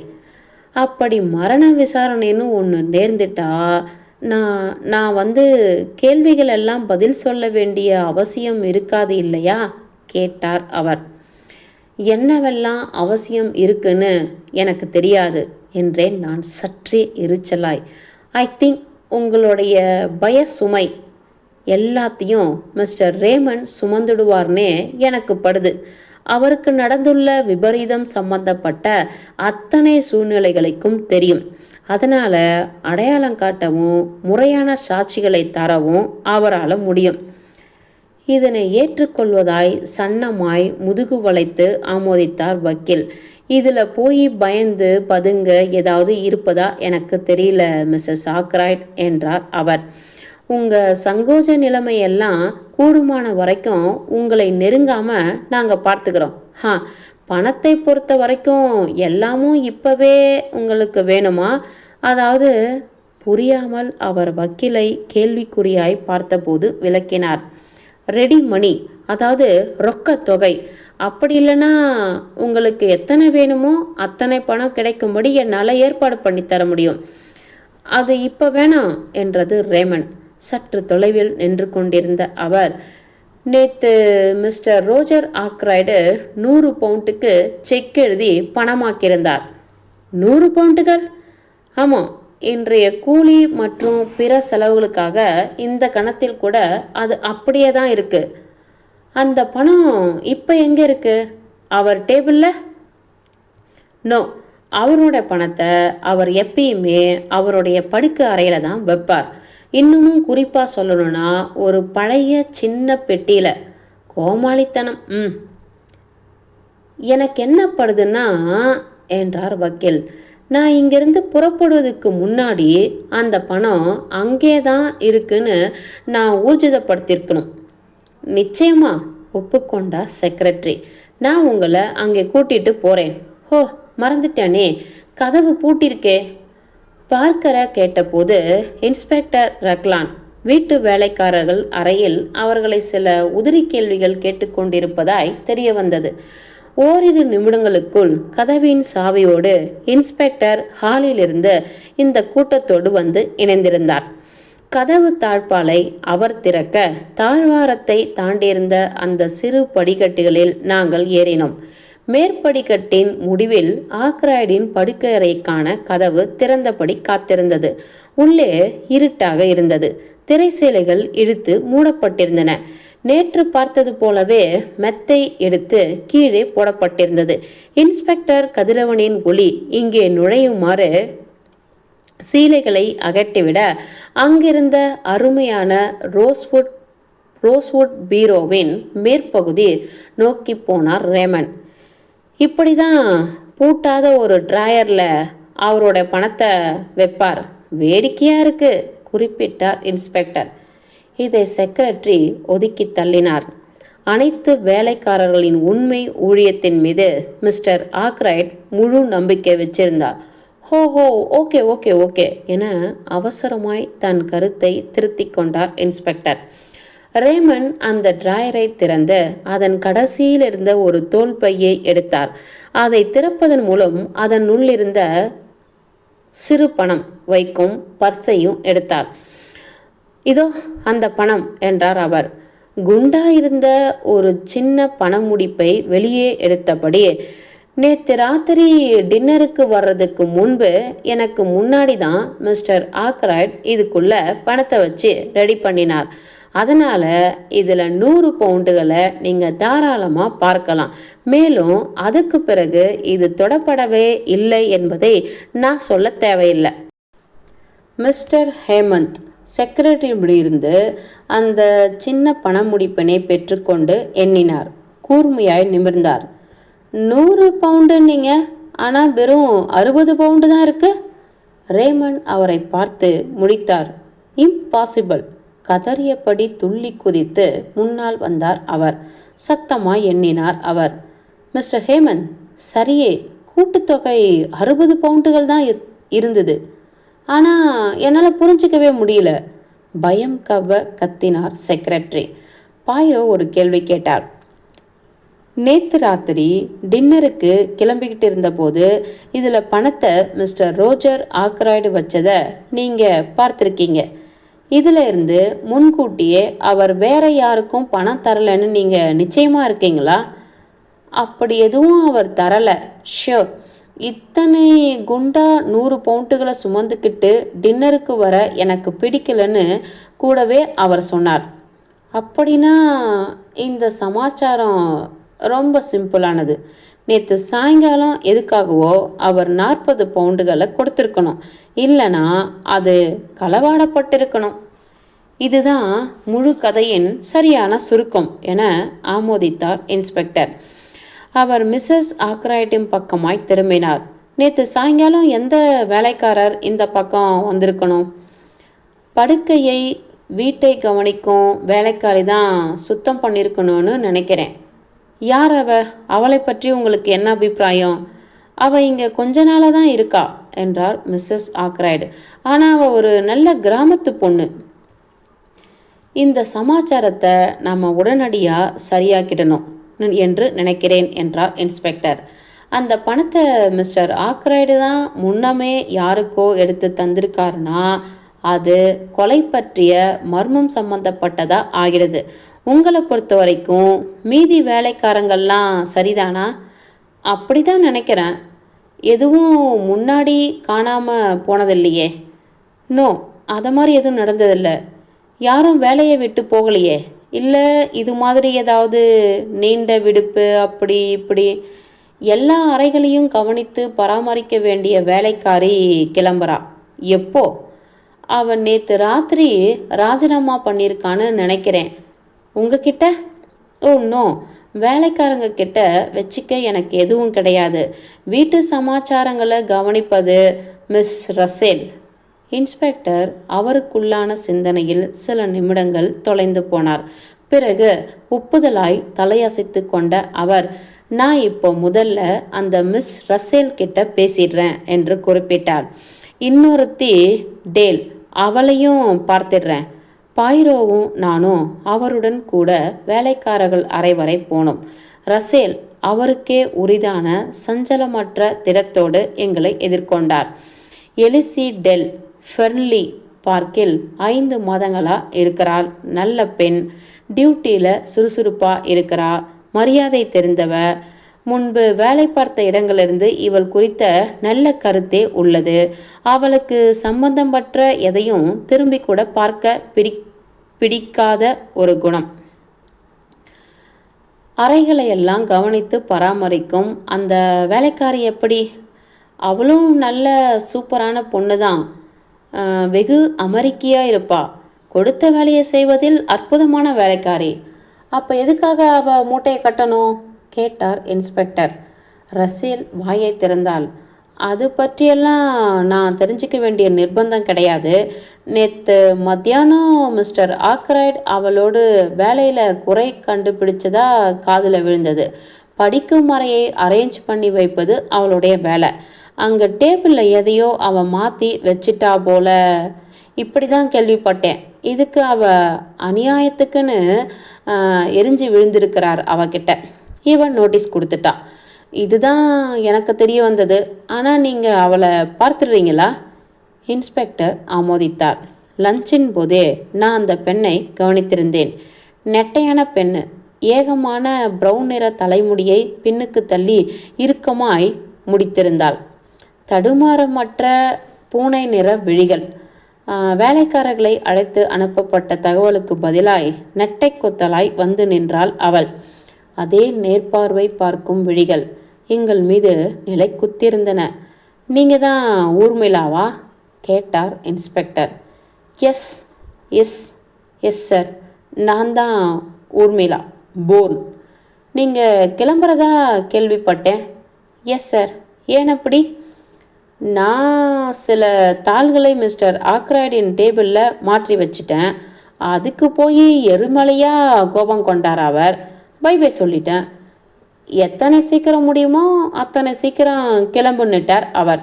அப்படி மரண விசாரணைன்னு ஒன்று நேர்ந்துட்டா நான் கேள்விகள் எல்லாம் பதில் சொல்ல வேண்டிய அவசியம் இருக்காது இல்லையா கேட்டார் அவர். என்னவெல்லாம் அவசியம் இருக்குன்னு எனக்கு தெரியாது என்றேன் நான் சற்றே எரிச்சலாய். ஐ திங்க் உங்களுடைய பய சுமை எல்லாத்தையும் மிஸ்டர் ரேமன் சுமந்துடுவார்னே எனக்கு படுது. அவருக்கு நடந்துள்ள விபரீதம் சம்பந்தப்பட்ட அத்தனை சூழ்நிலைகளுக்கும் தெரியும். அதனால் அடையாளம் காட்டவும் முறையான சாட்சிகளை தரவும் அவரால் முடியும். இதனை ஏற்றுக்கொள்வதாய் சன்னமாய் முதுகு வளைத்து ஆமோதித்தார் வக்கீல். இதில் போய் பயந்து பதுங்க ஏதாவது இருப்பதா எனக்கு தெரியல மிஸ்ஸஸ் ஆக்ராய்ட் என்றார் அவர். உங்கள் சங்கோஜ நிலைமையெல்லாம் கூடுமான வரைக்கும் உங்களை நெருங்காமல் நாங்கள் பார்த்துக்கிறோம். பணத்தை பொறுத்த வரைக்கும் எல்லாமும் இப்போவே உங்களுக்கு வேணுமா? அதாவது புரியாமல் அவர் வக்கீலை கேள்விக்குறியாய் பார்த்தபோது விளக்கினார். ரெடி மணி, அதாவது ரொக்க தொகை. அப்படி இல்லைன்னா உங்களுக்கு எத்தனை வேணுமோ அத்தனை பணம் கிடைக்கும்படி என்னால் ஏற்பாடு பண்ணி தர முடியும். அது இப்போ வேணாம் என்றது ரேமன். சற்று தொலைவில் நின்று கொண்டிருந்த அவர், நேற்று மிஸ்டர் ரோஜர் ஆக்ராய்டு 100 பவுண்டுக்கு செக் எழுதி பணமாக்கியிருந்தார். 100 பவுண்டுகள்? ஆமாம், இன்றைய கூலி மற்றும் பிற செலவுகளுக்காக இந்த கணத்தில் கூட அது அப்படியே தான் இருக்குது. அந்த பணம் இப்போ எங்கே இருக்குது? அவர் டேபிளில்? நோ, அவரோட பணத்தை அவர் எப்பயுமே அவருடைய படுக்கை அறையில் தான் வைப்பார். இன்னமும் குறிப்பாக சொல்லணும்னா ஒரு பழைய சின்ன பெட்டியில். கோமாளித்தனம். எனக்கு என்ன படுதுன்னா என்றார் வக்கீல், நான் இங்கிருந்து புறப்படுவதற்கு முன்னாடி அந்த பணம் அங்கே தான் இருக்குன்னு நான் ஊர்ஜிதப்படுத்தியிருக்கணும். நிச்சயமா ஒப்புக்கொண்டா செக்ரட்டரி. நான் உங்களை அங்கே கூட்டிகிட்டு போகிறேன். மறந்துட்டேனே, கதவு பூட்டியிருக்கே. பார்க்கரை கேட்டபோது இன்ஸ்பெக்டர் ரக்லான் வீட்டு வேலைக்காரர்கள் அறையில் அவர்களை சில உதிரி கேள்விகள் கேட்டுக்கொண்டிருப்பதாய் தெரிய வந்தது. ஓரிரு நிமிடங்களுக்குள் கதவின் சாவியோடு இன்ஸ்பெக்டர் ஹாலிலிருந்து இந்த கூட்டத்தோடு வந்து இணைந்திருந்தார். கதவு தாழ்பாலை அவர் திறக்க தாழ்வாரத்தை தாண்டியிருந்த அந்த சிறு படிக்கட்டுகளில் நாங்கள் ஏறினோம். மேற்படிக்கட்டின் முடிவில் ஆக்ராய்டின் படுக்கையறைக்கான கதவு திறந்தபடி காத்திருந்தது. உள்ளே இருட்டாக இருந்தது. திரைசேலைகள் இழுத்து மூடப்பட்டிருந்தன. நேற்று பார்த்தது போலவே மெத்தை எடுத்து கீழே போடப்பட்டிருந்தது. இன்ஸ்பெக்டர் கதிரவனின் ஒளி இங்கே நுழையுமாறு சீலைகளை அகற்றிவிட அங்கிருந்த அருமையான ரோஸ்வுட் பீரோவின் மேற்பகுதி நோக்கி போனார் ரேமன். இப்படி தான் பூட்டாத ஒரு டிராயரில் அவரோட பணத்தை வைப்பார். வேடிக்கையாக இருக்கு குறிப்பிட்டார் இன்ஸ்பெக்டர். இதை செக்ரட்டரி ஒதுக்கி தள்ளினார். அனைத்து வேலைக்காரர்களின் உண்மை ஊழியத்தின் மீது மிஸ்டர் ஆக்ரைட் முழு நம்பிக்கை வச்சிருந்தார். ஹோ ஹோ, ஓகே ஓகே ஓகே என அவசரமாய் தன் கருத்தை திருத்திக் கொண்டார் இன்ஸ்பெக்டர். ரேமன் அந்த டிராயரை திறந்து அதன் கடைசியில் இருந்த ஒரு தோல் பையை எடுத்தார். அதை திறப்பதன் மூலம் அதன் உள்ளிருந்த சிறு பணம் வைக்கும் பர்ஸையும் எடுத்தார். இதோ அந்த பணம் என்றார் அவர். குண்டா இருந்த ஒரு சின்ன பண முடிப்பை வெளியே எடுத்தபடி, நேற்று ராத்திரி டின்னருக்கு வர்றதுக்கு முன்பு எனக்கு முன்னாடி தான் மிஸ்டர் ஆக்ராய்ட் இதுக்குள்ள பணத்தை வச்சு ரெடி பண்ணினார். அதனால் இதில் 100 பவுண்டுகளை நீங்கள் தாராளமாக பார்க்கலாம். மேலும் அதுக்கு பிறகு இது தொடப்படவே இல்லை என்பதை நான் சொல்ல தேவையில்லை. மிஸ்டர் ஹேமந்த் செக்ரட்டரியிடமிருந்து அந்த சின்ன பண முடிப்பினை பெற்றுக்கொண்டு எண்ணினார். கூர்மையாய் நிமிர்ந்தார். 100 பவுண்டு நீங்கள், ஆனால் வெறும் 60 பவுண்டு தான் இருக்கு. ரேமன் அவரை பார்த்து முடித்தார். இம்பாசிபிள். கதறியபடி துள்ளி குதித்து முன்னால் வந்தார் அவர். சத்தமாய் எண்ணினார் அவர். மிஸ்டர் ஹேமந்த், சரியே, கூட்டுத்தொகை 60 பவுண்டுகள் தான் இருந்தது. ஆனால் என்னால் புரிஞ்சிக்கவே முடியல. பயம் கவ்வ கத்தினார் செக்ரட்டரி. பாயிரோ ஒரு கேள்வி கேட்டார். நேற்று ராத்திரி டின்னருக்கு கிளம்பிக்கிட்டு இருந்தபோது இதில் பணத்தை மிஸ்டர் ரோஜர் ஆக்ராய்டு வச்சதை நீங்கள் பார்த்துருக்கீங்க. இதில் இருந்து முன்கூட்டியே அவர் வேற யாருக்கும் பணம் தரலைன்னு நீங்கள் நிச்சயமாக இருக்கீங்களா? அப்படி எதுவும் அவர் தரலை. ஷியோர். இத்தனை குண்டா 100 பவுண்டுகளை சுமந்துக்கிட்டு டின்னருக்கு வர எனக்கு பிடிக்கலன்னு கூடவே அவர் சொன்னார். அப்படின்னா இந்த சமாச்சாரம் ரொம்ப சிம்பிளானது. நேற்று சாயங்காலம் எதுக்காகவோ அவர் 40 பவுண்டுகளை கொடுத்துருக்கணும். இல்லைனா அது களவாடப்பட்டிருக்கணும். இதுதான் முழு கதையின் சரியான சுருக்கம் என ஆமோதித்தார் இன்ஸ்பெக்டர். அவர் மிஸ்ஸஸ் ஆக்ராய்டின் பக்கமாய் திரும்பினார். நேற்று சாயங்காலம் எந்த வேலைக்காரர் இந்த பக்கம் வந்திருக்கணும்? படுக்கையை வீட்டை கவனிக்கும் வேலைக்காரி தான் சுத்தம் பண்ணியிருக்கணும்னு நினைக்கிறேன். யார் அவளை பற்றி உங்களுக்கு என்ன அபிப்பிராயம்? அவள் இங்கே கொஞ்ச நாளாக தான் இருக்கா என்றார் மிஸ்ஸஸ் ஆக்ராய்டு. ஆனால் அவள் ஒரு நல்ல கிராமத்து பொண்ணு. இந்த சமாச்சாரத்தை நம்ம உடனடியாக சரியாக்கிடணும் என்று நினைக்கிறேன் என்றார் இன்ஸ்பெக்டர். அந்த பணத்தை மிஸ்டர் ஆக்ராய்டு தான் முன்னமே யாருக்கோ எடுத்து தந்திருக்காருன்னா அது கொலை பற்றிய மர்மம் சம்பந்தப்பட்டதா ஆகிடுது. உங்களை பொறுத்த வரைக்கும் மீதி வேலைக்காரங்கள்லாம் சரிதானா? அப்படி தான் நினைக்கிறேன். எதுவும் முன்னாடி காணாமல் போனதில்லையே. நோ, அதை மாதிரி எதுவும் நடந்ததில்லை. யாரும் வேலையை விட்டு போகலையே. இல்லை இது மாதிரி ஏதாவது நீண்ட விடுப்பு அப்படி இப்படி. எல்லா அறைகளையும் கவனித்து பராமரிக்க வேண்டிய வேலைக்காரி கிளம்புறா. எப்போ? அவன் நேற்று ராத்திரி ராஜினாமா பண்ணியிருக்கான்னு நினைக்கிறேன். உங்ககிட்ட? ஓ நோ, வேலைக்காரங்க கிட்ட வச்சுக்க எனக்கு எதுவும் கிடையாது. வீட்டு சமாச்சாரங்களை கவனிப்பது மிஸ் ரசேல். இன்ஸ்பெக்டர் அவருக்குள்ளான சிந்தனையில் சில நிமிடங்கள் தொலைந்து போனார். பிறகு ஒப்புதலாய் தலையசைத்து கொண்ட அவர், நான் இப்போ முதல்ல அந்த மிஸ் ரசேல் கிட்ட பேசிடுறேன் என்று குறிப்பிட்டார். இன்னொருத்தி டேல், அவளையும் பார்த்திடுறேன். பாயிரோவும் நானும் அவருடன் கூட வேலைக்காரர்கள் அறை வரை போனோம். ரசேல் அவருக்கே உரிதான சஞ்சலமற்ற திடத்தோடு எங்களை எதிர்கொண்டார். எலிசி டெல் ஃபெர்ன்லி பார்க்கில் 5 மாதங்களாக இருக்கிறாள். நல்ல பெண், டியூட்டியில் சுறுசுறுப்பாக இருக்கிறா, மரியாதை தெரிந்தவ. முன்பு வேலை பார்த்த இடங்களிலிருந்து இவள் குறித்த நல்ல கருத்தே உள்ளது. அவளுக்கு சம்பந்தப்பட்ட எதையும் திரும்பி கூட பார்க்க பிடிக்காத ஒரு குணம். அறைகளை எல்லாம் கவனித்து பராமரிக்கும் அந்த வேலைக்காரி எப்படி? அவளும் நல்ல சூப்பரான பொண்ணு தான். வெகு அமெரிக்கையாக இருப்பா. கொடுத்த வேலையை செய்வதில் அற்புதமான வேலைக்காரி. அப்போ எதுக்காக அவள் மூட்டையை கட்டணும் கேட்டார் இன்ஸ்பெக்டர். ரசேல் வாயை திறந்தாள். அது பற்றியெல்லாம் நான் தெரிஞ்சிக்க வேண்டிய நிர்பந்தம் கிடையாது. நேற்று மத்தியானம் மிஸ்டர் ஆக்ராய்ட் அவளோடு வேலையில் குறை கண்டுபிடிச்சதா காதில் விழுந்தது. படிக்கும் அறையை அரேஞ்ச் பண்ணி வைப்பது அவளுடைய வேலை. அங்கே டேபிளில் எதையோ அவள் மாற்றி வச்சிட்டா போல. இப்படி தான் கேள்விப்பட்டேன். இதுக்கு அநியாயத்துக்குன்னு எரிஞ்சு விழுந்திருக்கிறார் அவகிட்ட. இவன் நோட்டீஸ் கொடுத்துட்டா. இதுதான் எனக்கு தெரிய வந்தது. ஆனால் நீங்கள் அவளை பார்த்துடுறீங்களா? இன்ஸ்பெக்டர் ஆமோதித்தார். லஞ்சின் போதே நான் அந்த பெண்ணை கவனித்திருந்தேன். நெட்டையான பெண்ணு, ஏகமான ப்ரௌன் நிற தலைமுடியை பின்னுக்கு தள்ளி இறுக்கமாய் முடித்திருந்தாள். தடுமாறமற்ற பூனை நிற விழிகள். வேலைக்காரர்களை அழைத்து அனுப்பப்பட்ட தகவலுக்கு பதிலாய் நெட்டை கொத்தலாய் வந்து நின்றாள் அவள். அதே நேர்பார்வை பார்க்கும் விழிகள் எங்கள் மீது நிலை குத்திருந்தன. நீங்கள் தான் ஊர்மிளாவா? கேட்டார் inspector. Yes yes yes sir, நான் தான் ஊர்மிளா போன். நீங்கள் கிளம்புறதா கேள்விப்பட்டேன். Yes sir. ஏன் அப்படி? நான் சில தாள்களை மிஸ்டர் ஆக்ராய்டின் டேபிளில் மாற்றி வச்சிட்டேன். அதுக்கு போய் எருமலையாக கோபம் கொண்டார் அவர். பை பை சொல்லிட்டேன். எத்தனை சீக்கிரம் முடியுமோ அத்தனை சீக்கிரம் கிளம்புன்னுட்டார் அவர்.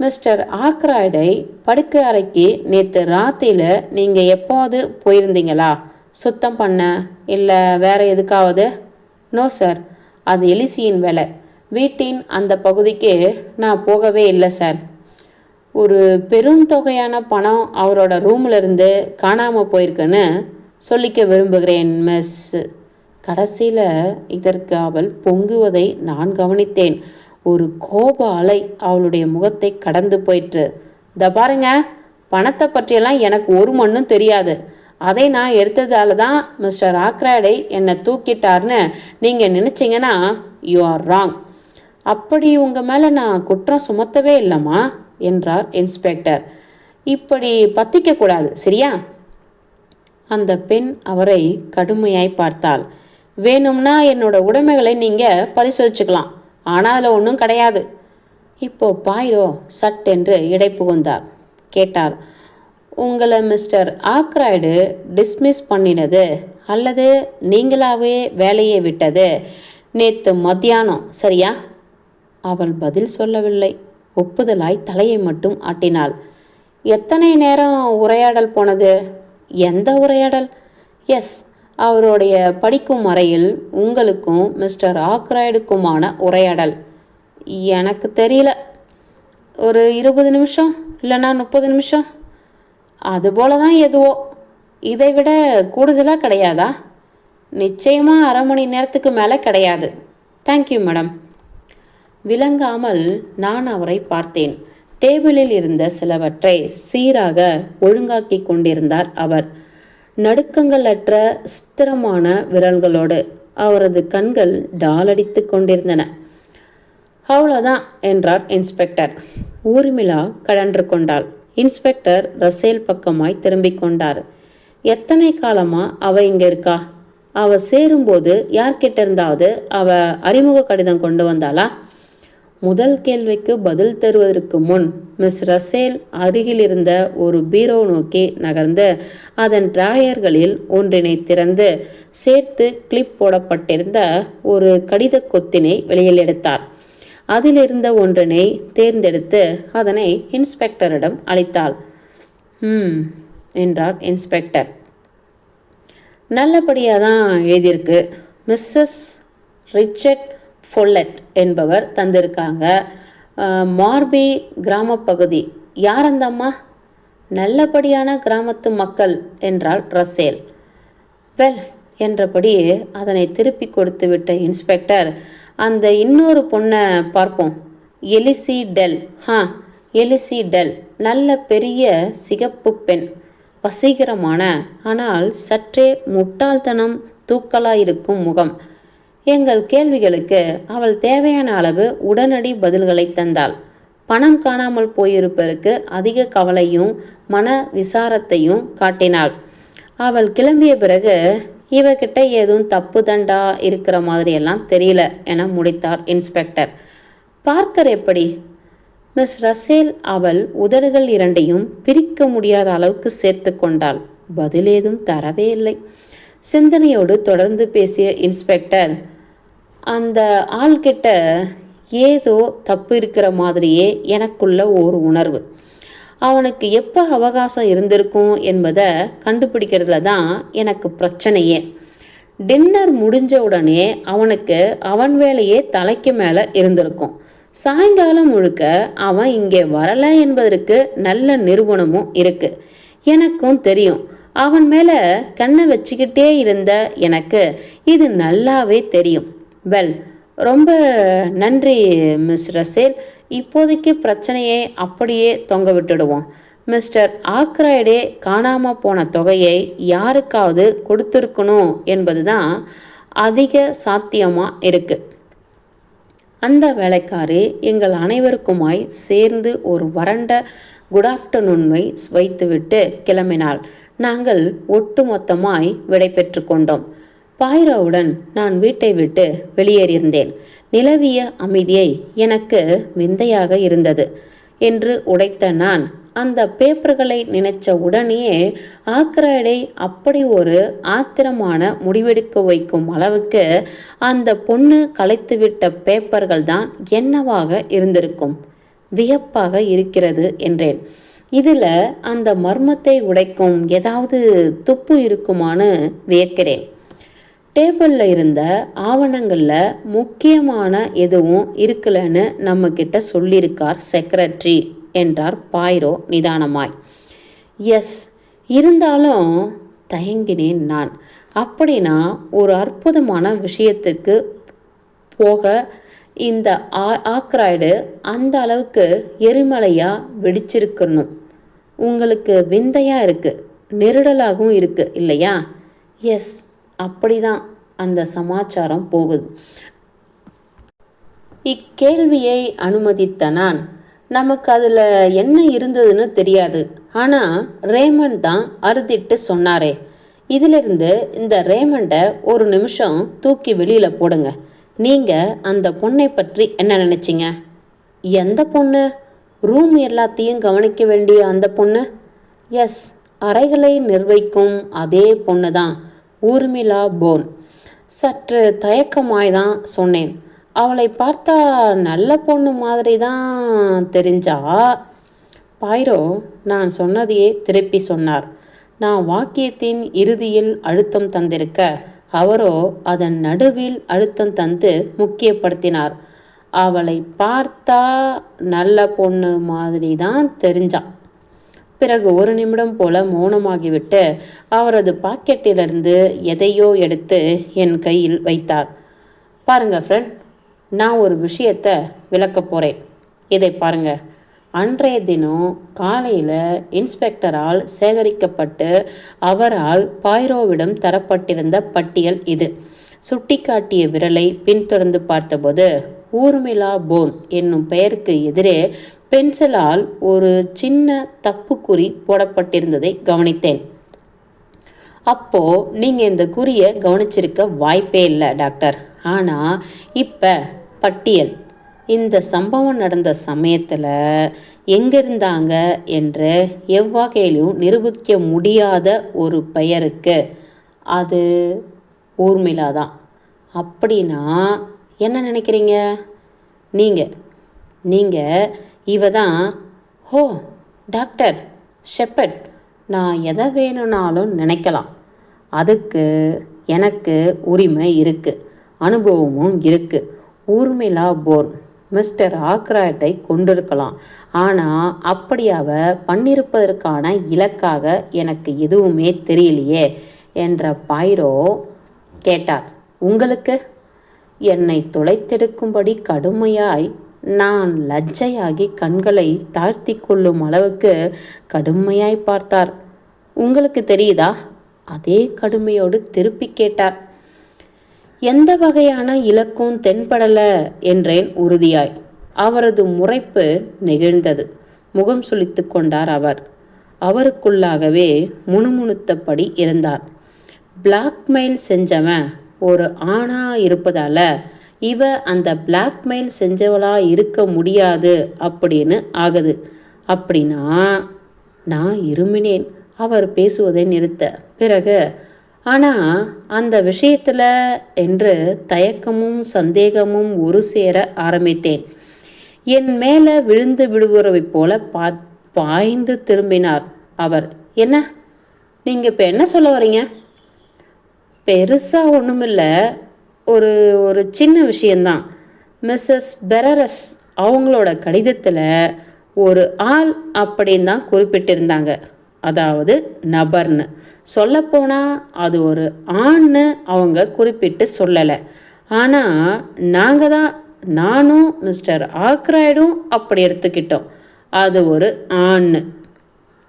மிஸ்டர் ஆக்ராய்டை படுக்கை அறைக்கு நேற்று ராத்திரியில் நீங்கள் எப்போது போயிருந்தீங்களா? சுத்தம் பண்ண இல்லை வேறு எதுக்காவது? நோ சார், அது எலிசியின் வேலை. வீட்டின் அந்த பகுதிக்கு நான் போகவே இல்லை சார். ஒரு பெரும் தொகையான பணம் அவரோட ரூமிலிருந்து காணாமல் போயிருக்குன்னு சொல்லிக்க விரும்புகிறேன் மிஸ். கடைசியில் இதற்கு அவள் பொங்குவதை நான் கவனித்தேன். ஒரு கோப அலை அவளுடைய முகத்தை கடந்து போயிற்று. இதை பாருங்க, பணத்தை பற்றியெல்லாம் எனக்கு ஒரு மண்ணும் தெரியாது. அதை நான் எடுத்ததால தான் மிஸ்டர் ஆக்ராய்டை என்னை தூக்கிட்டார்னு நீங்கள் நினச்சிங்கன்னா யூ ஆர் ராங். அப்படி உங்கள் மேலே நான் குற்றம் சுமத்தவே இல்லைம்மா என்றார் இன்ஸ்பெக்டர். இப்படி பத்திக்கக்கூடாது, சரியா? அந்த பெண் அவரை கடுமையாய் பார்த்தாள். வேணும்னா என்னோட உடைமைகளை நீங்கள் பரிசோதிச்சுக்கலாம், ஆனால் அதில் ஒன்றும் கிடையாது. இப்போ பாயிரோ சட் என்று இடை புகுந்தார். கேட்டார், உங்களை மிஸ்டர் ஆக்ராய்டு டிஸ்மிஸ் பண்ணினது அல்லது நீங்களாகவே வேலையை விட்டது நேற்று மத்தியானம், சரியா? அவள் பதில் சொல்லவில்லை. ஒப்புதலாய் தலையை மட்டும் ஆட்டினாள். எத்தனை நேரம் உரையாடல் போனது? எந்த உரையாடல்? எஸ், அவருடைய படிக்கும் அறையில் உங்களுக்கும் மிஸ்டர் ஆக்ராய்டுக்குமான உரையாடல். எனக்கு தெரியல, ஒரு 20 நிமிஷம் இல்லைன்னா 30 நிமிஷம், அதுபோல தான் எதுவோ. இதை விட கூடுதலாக கிடையாதா? நிச்சயமாக அரை மணி நேரத்துக்கு மேலே கிடையாது. Thank you madam. விளங்காமல் நான் அவரை பார்த்தேன். டேபிளில் இருந்த சிலவற்றை சீராக ஒழுங்காக்கி கொண்டிருந்தார் அவர். நடுக்கங்களற்ற ஸ்திரமான விரல்களோடு அவரது கண்கள் டாலடித்து கொண்டிருந்தன. அவ்வளோதான் என்றார் இன்ஸ்பெக்டர். ஊர்மிளா கடன்று கொண்டாள். இன்ஸ்பெக்டர் ரசேல் பக்கமாய் திரும்பிக் கொண்டார். எத்தனை காலமா அவ இங்கே இருக்கா? அவ சேரும்போது யார்கிட்ட இருந்தாவது அவ அறிமுக கடிதம் கொண்டு வந்தாளா? முதல் கேள்விக்கு பதில் தருவதற்கு முன் மிஸ் ரசேல் அருகில் இருந்த ஒரு பீரோ நோக்கி நகர்ந்து அதன் டிராயர்களில் ஒன்றினை திறந்து சேர்த்து கிளிப் போடப்பட்டிருந்த ஒரு கடித கொத்தினை வெளியில் எடுத்தார். அதிலிருந்த ஒன்றினை தேர்ந்தெடுத்து அதனை இன்ஸ்பெக்டரிடம் அளித்தாள். என்றார் இன்ஸ்பெக்டர். நல்லபடியாக தான் எழுதியிருக்கு. மிஸ்ஸஸ் ரிச்சர்ட் ஃபொல்லட் என்பவர் தந்திருக்காங்க. மார்பி கிராம பகுதி. யார் அந்த அம்மா? நல்லபடியான கிராமத்து மக்கள் என்றாள் ரசேல். வெல் என்றபடி அதனை திருப்பி கொடுத்து விட்ட இன்ஸ்பெக்டர், அந்த இன்னொரு பொண்ணை பார்ப்போம். எலிசி டெல். எலிசி டெல் நல்ல பெரிய சிகப்பு பெண், வசீகரமான ஆனால் சற்றே முட்டாள்தனம் தூக்கலாயிருக்கும் முகம். எங்கள் கேள்விகளுக்கு அவள் தேவையான அளவு உடனடி பதில்களை தந்தாள். பணம் காணாமல் போயிருப்பதற்கு அதிக கவலையும் மன விசாரத்தையும் காட்டினாள். அவள் கிளம்பிய பிறகு இவகிட்ட ஏதும் தப்பு தண்டா இருக்கிற மாதிரியெல்லாம் தெரியல என முடித்தார் இன்ஸ்பெக்டர். பார்க்கர் எப்படி? மிஸ் ரசேல் அவள் உதடுகள் இரண்டையும் பிரிக்க முடியாத அளவுக்கு சேர்த்து கொண்டாள். பதில் ஏதும் தரவே இல்லை. சிந்தனையோடு தொடர்ந்து பேசிய இன்ஸ்பெக்டர், அந்த ஆள்கிட்ட ஏதோ தப்பு இருக்கிற மாதிரியே எனக்குள்ள ஒரு உணர்வு. அவனுக்கு எப்போ அவகாசம் இருந்திருக்கும் என்பதை கண்டுபிடிக்கிறதுல தான் எனக்கு பிரச்சனையே. டின்னர் முடிஞ்ச உடனே அவனுக்கு அவன் வேலையே தலைக்கு மேலே இருந்திருக்கும். சாயங்காலம் முழுக்க அவன் இங்கே வரலை என்பதற்கு நல்ல நிரூபணமும் இருக்கு. எனக்கும் தெரியும். அவன் மேலே கண்ணை வச்சுக்கிட்டே இருந்த எனக்கு இது நல்லாவே தெரியும். வெல், ரொம்ப நன்றி மிஸ் ரசேல். இப்போதைக்கு பிரச்சனையை அப்படியே தொங்க விட்டுடுவோம். மிஸ்டர் ஆக்ராய்டே காணாமல் போன தொகையை யாருக்காவது கொடுத்துருக்கணும் என்பது தான் அதிக சாத்தியமாக இருக்குது. அந்த வேலைக்காரி எங்கள் அனைவருக்குமாய் சேர்ந்து ஒரு வறண்ட குட் ஆஃப்டர்நூனை வைத்துவிட்டு கிளம்பினாள். நாங்கள் ஒட்டுமொத்தமாய் விடை பெற்று கொண்டோம். பாய்ரோவுடன் நான் வீட்டை விட்டு வெளியேறியிருந்தேன். நிலவிய அமைதியை எனக்கு விந்தையாக இருந்தது என்று உடைத்த நான் அந்த பேப்பர்களை நினைச்ச உடனேயே ஆக்ராய்டை அப்படி ஒரு ஆத்திரமான முடிவெடுக்க வைக்கும் அளவுக்கு அந்த பொண்ணு கலைத்துவிட்ட பேப்பர்கள் தான் என்னவாக இருந்திருக்கும். வியப்பாக இருக்கிறது என்றேன். இதில் அந்த மர்மத்தை உடைக்கும் ஏதாவது துப்பு இருக்குமான்னு வியக்கிறேன். டேபிளில் இருந்த ஆவணங்களில் முக்கியமான எதுவும் இருக்கலன்னு நம்மக்கிட்ட சொல்லியிருக்கார் செக்ரட்டரி என்றார் பாய்ரோ நிதானமாய். எஸ், இருந்தாலும் தயங்கினேன் நான். அப்படின்னா ஒரு அற்புதமான விஷயத்துக்கு போக இந்த ஆக்ராய்டு அந்த அளவுக்கு எரிமலையாக வெடிச்சிருக்கணும். உங்களுக்கு விந்தையாக இருக்குது, நெருடலாகவும் இருக்குது இல்லையா? எஸ், அப்படிதான் அந்த சமாச்சாரம் போகுது. இக்கேள்வியை அனுமதித்த நான், நமக்கு அதில் என்ன இருந்ததுன்னு தெரியாது, ஆனால் ரேமண்ட் தான் அறுதிட்டு சொன்னாரே. இதிலிருந்து இந்த ரேமண்டை ஒரு நிமிஷம் தூக்கி வெளியில் போடுங்க. நீங்கள் அந்த பொண்ணை பற்றி என்ன நினச்சிங்க? எந்த பொண்ணு? ரூம் எல்லாத்தையும் கவனிக்க வேண்டிய அந்த பொண்ணு? எஸ், அறைகளை நிர்வகிக்கும் அதே பொண்ணு தான், ஊர்மிளா போன். சற்று தயக்கமாய்தான் சொன்னேன். அவளை பார்த்தா நல்ல பொண்ணு மாதிரி தான் தெரிஞ்சா. பாய்ரோ நான் சொன்னதையே திருப்பி சொன்னார். நான் வாக்கியத்தின் இறுதியில் அழுத்தம் தந்திருக்க, அவரோ அதன் நடுவில் அழுத்தம் தந்து முக்கியப்படுத்தினார். அவளை பார்த்தா நல்ல பொண்ணு மாதிரி தான் தெரிஞ்சா. பிறகு ஒரு நிமிடம் போல மௌனமாகிவிட்டு அவரது பாக்கெட்டிலிருந்து எதையோ எடுத்து என் கையில் வைத்தார். பாருங்க ஃப்ரெண்ட், நான் ஒரு விஷயத்தை விளக்க போகிறேன். இதை பாருங்க. அன்றைய தினம் காலையில் இன்ஸ்பெக்டரால் சேகரிக்கப்பட்டு அவரால் பாய்ரோவிடம் தரப்பட்டிருந்த பட்டியல் இது. சுட்டிக்காட்டிய விரலை பின்தொடர்ந்து பார்த்தபோது ஊர்மிளா போன் என்னும் பெயருக்கு எதிரே பென்சிலால் ஒரு சின்ன தப்புக்குறி போடப்பட்டிருந்ததை கவனித்தேன். அப்போ நீங்கள் இந்த குறியை கவனிச்சிருக்க வாய்ப்பே இல்லை டாக்டர். ஆனால் இப்போ பட்டியல் இந்த சம்பவம் நடந்த சமயத்தில் எங்கே இருந்தாங்க என்று எவ்வகையிலும் நிரூபிக்க முடியாத ஒரு பெயருக்கு அது ஊர்மிளா தான். அப்படின்னா என்ன நினைக்கிறீங்க? நீங்கள் இவ தான். ஹோ டாக்டர் ஷெப்பர்ட், நான் எதை வேணும்னாலும் நினைக்கலாம். அதுக்கு எனக்கு உரிமை இருக்குது, அனுபவமும் இருக்குது. ஊர்மிளா போன் மிஸ்டர் ஆக்ராய்டை கொண்டிருக்கலாம். ஆனால் அப்படி அவ பண்ணியிருப்பதற்கான இலக்காக எனக்கு எதுவுமே தெரியலையே என்ற பாய்ரோ கேட்டார். உங்களுக்கு? என்னை துளைத்தெடுக்கும்படி கடுமையாய் நான் லஜ்ஜையாகி கண்களை தாழ்த்தி கொள்ளும் அளவுக்கு கடுமையாய் பார்த்தார். உங்களுக்கு தெரியுதா? அதே கடுமையோடு திருப்பி கேட்டார். எந்த வகையான இலக்கும் தென்படலை என்றேன் உறுதியாய். அவரது முறைப்பு நெகிழ்ந்தது. முகம் சுளித்து கொண்டார் அவர். அவருக்குள்ளாகவே முணுமுணுத்தபடி இருந்தார். பிளாக்மெயில் செஞ்சவன் ஒரு ஆணா இருப்பதால இவ அந்த பிளாக்மெயில் செஞ்சவளா இருக்க முடியாது அப்படின்னு ஆகுது. அப்படின்னா நான் இருமினேன் அவர் பேசுவதை நிறுத்த. பிறகு ஆனால் அந்த விஷயத்தில் என்று தயக்கமும் சந்தேகமும் ஒரு சேர ஆரம்பித்தேன். என் மேலே விழுந்து விடுபவரை போல பாய்ந்து திரும்பினார் அவர். என்ன, நீங்கள் இப்போ என்ன சொல்ல வரீங்க? பெருசாக ஒன்றுமில்ல, ஒரு ஒரு சின்ன விஷயந்தான். மிஸ்ஸஸ் பெரரஸ் அவங்களோட கடிதத்தில் ஒரு ஆள் அப்படின்னு தான் குறிப்பிட்டிருந்தாங்க, அதாவது நபர்னு. சொல்லப்போனால் அது ஒரு ஆண்னு அவங்க குறிப்பிட்டு சொல்லலை. ஆனால் நாங்கள் தான், நானும் மிஸ்டர் ஆக்ராய்டும் அப்படி எடுத்துக்கிட்டோம், அது ஒரு ஆண்.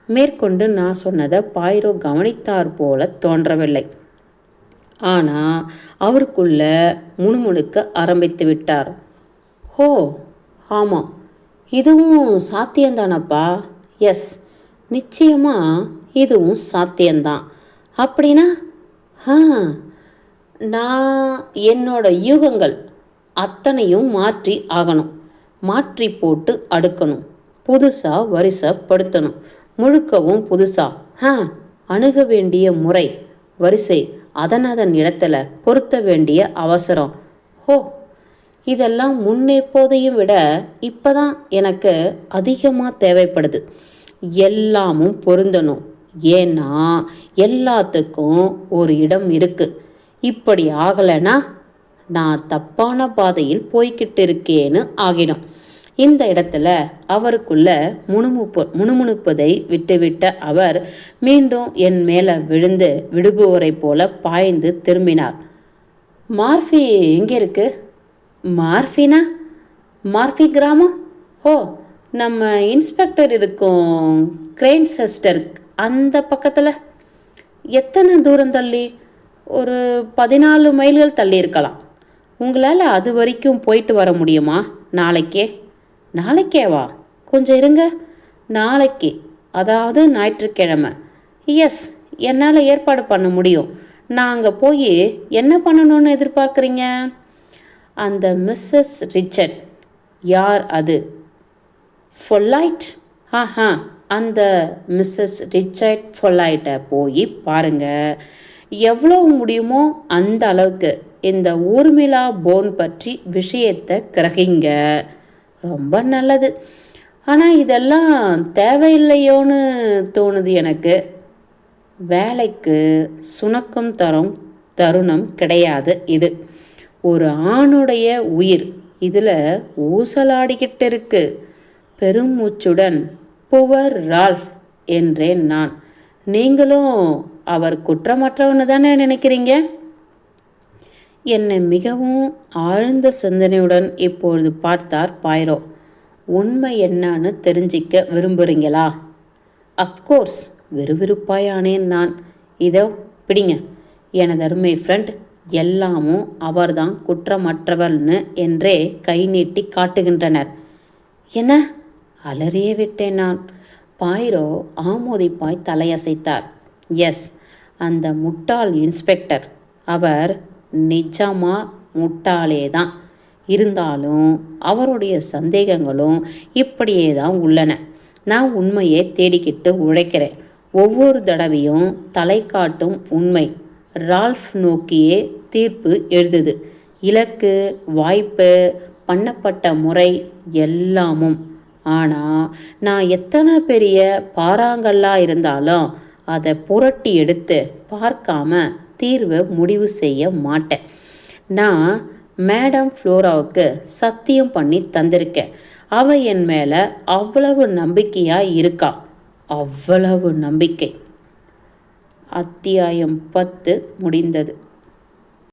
மேற்கொண்டு நான் சொன்னதை பாயிரோ கவனித்தார் போல தோன்றவில்லை. ஆனால் அவருக்குள்ள முணுமுணுக்க ஆரம்பித்து விட்டார். ஹோ, ஆமாம், இதுவும் சாத்தியந்தானப்பா. எஸ், நிச்சயமாக இதுவும் சாத்தியந்தான். அப்படின்னா நான் என்னோட யூகங்கள் அத்தனையும் மாற்றி ஆகணும். மாற்றி போட்டு அடுக்கணும், புதுசாக வரிசைப்படுத்தணும், முழுக்கவும் புதுசாக அணுக வேண்டிய முறை வரிசை அதன் இடத்துல பொருத்த வேண்டிய அவசரம். ஹோ, இதெல்லாம் முன்னெப்போதையும் விட இப்போதான் எனக்கு அதிகமாக தேவைப்படுது. எல்லாமும் பொருந்தணும், ஏன்னா எல்லாத்துக்கும் ஒரு இடம் இருக்குது. இப்படி ஆகலைன்னா நான் தப்பான பாதையில் போய்கிட்டு இருக்கேன்னு ஆகிடும். இந்த இடத்துல அவருக்குள்ள முணுமுணுப்பதை விட்டுவிட்ட அவர் மீண்டும் என் மேலே விழுந்து விடுபவரை போல பாய்ந்து திரும்பினார். மார்ஃபி எங்கே இருக்கு? மார்ஃபினா? மார்ஃபி கிராமம்? ஓ, நம்ம இன்ஸ்பெக்டர் இருக்கும் கிரெயின்செஸ்டர் அந்த பக்கத்தில். எத்தனை தூரம் தள்ளி? ஒரு 14 மைல்கள் தள்ளி இருக்கலாம். உங்களால் அது வரைக்கும் போயிட்டு வர முடியுமா? நாளைக்கேவா? கொஞ்சம் இருங்க. நாளைக்கு, அதாவது ஞாயிற்றுக்கிழமை. எஸ், என்னால் ஏற்பாடு பண்ண முடியும். நான் அங்கே போய் என்ன பண்ணணும்னு எதிர்பார்க்குறீங்க? அந்த மிஸ்ஸஸ் ரிச்சர்ட். யார் அது? ஃபொல்லைட்? அந்த மிஸ்ஸஸ் ரிச்சர்ட் ஃபொல்லைட்டை போய் பாருங்கள். எவ்வளோ முடியுமோ அந்த அளவுக்கு இந்த ஊர்மிளா போன் பற்றி விஷயத்தை கிரகிங்க. ரொம்ப நல்லது. ஆனால் இதெல்லாம் தேவையில்லையோன்னு தோணுது எனக்கு. வேலைக்கு சுணக்கம் தருணம் கிடையாது இது. ஒரு ஆணுடைய உயிர் இதில் ஊசலாடிக்கிட்டு இருக்கு. பெருமூச்சுடன் புவர் ரால்ஃப் என்றேன் நான். நீங்களும் அவர் குற்றமற்றவன்னு தானே நினைக்கிறீங்க? என்னை மிகவும் ஆழ்ந்த சிந்தனையுடன் இப்பொழுது பார்த்தார் பாயிரோ. உண்மை என்னன்னு தெரிஞ்சிக்க விரும்புகிறீங்களா? அஃப்கோர்ஸ், விறுவிறுப்பாயானேன் நான். இதோ பிடிங்க, எனது அருமை ஃப்ரெண்ட், எல்லாமும் அவர்தான் குற்றமற்றவர்னு என்றே கை நீட்டி காட்டுகின்றனர். என்ன? அலறியே விட்டேன் நான். பாயிரோ ஆமோதிப்பாய் தலையசைத்தார். எஸ், அந்த முட்டாள் இன்ஸ்பெக்டர், அவர் நிஜமா முட்டாளே தான். இருந்தாலும் அவருடைய சந்தேகங்களும் இப்படியே தான் உள்ளன. நான் உண்மையை தேடிக்கிட்டு உழைக்கிறேன். ஒவ்வொரு தடவையும் தலை காட்டும் உண்மை ரால்ஃப் நோக்கியே தீர்ப்பு எழுதுது. இலக்கு, வாய்ப்பு, பண்ணப்பட்ட முறை எல்லாமும். ஆனால் நான் எத்தனை பெரிய பாறாங்கல்லாக இருந்தாலும் அதை புரட்டி எடுத்து பார்க்காம தீர்வை முடிவு செய்ய மாட்டேன். நான் மேடம் ஃப்ளோராவுக்கு சத்தியம் பண்ணி தந்திருக்கேன். அவ என் மேலே அவ்வளவு நம்பிக்கையாக இருக்கா. அவ்வளவு நம்பிக்கை. அத்தியாயம் 10 முடிந்தது.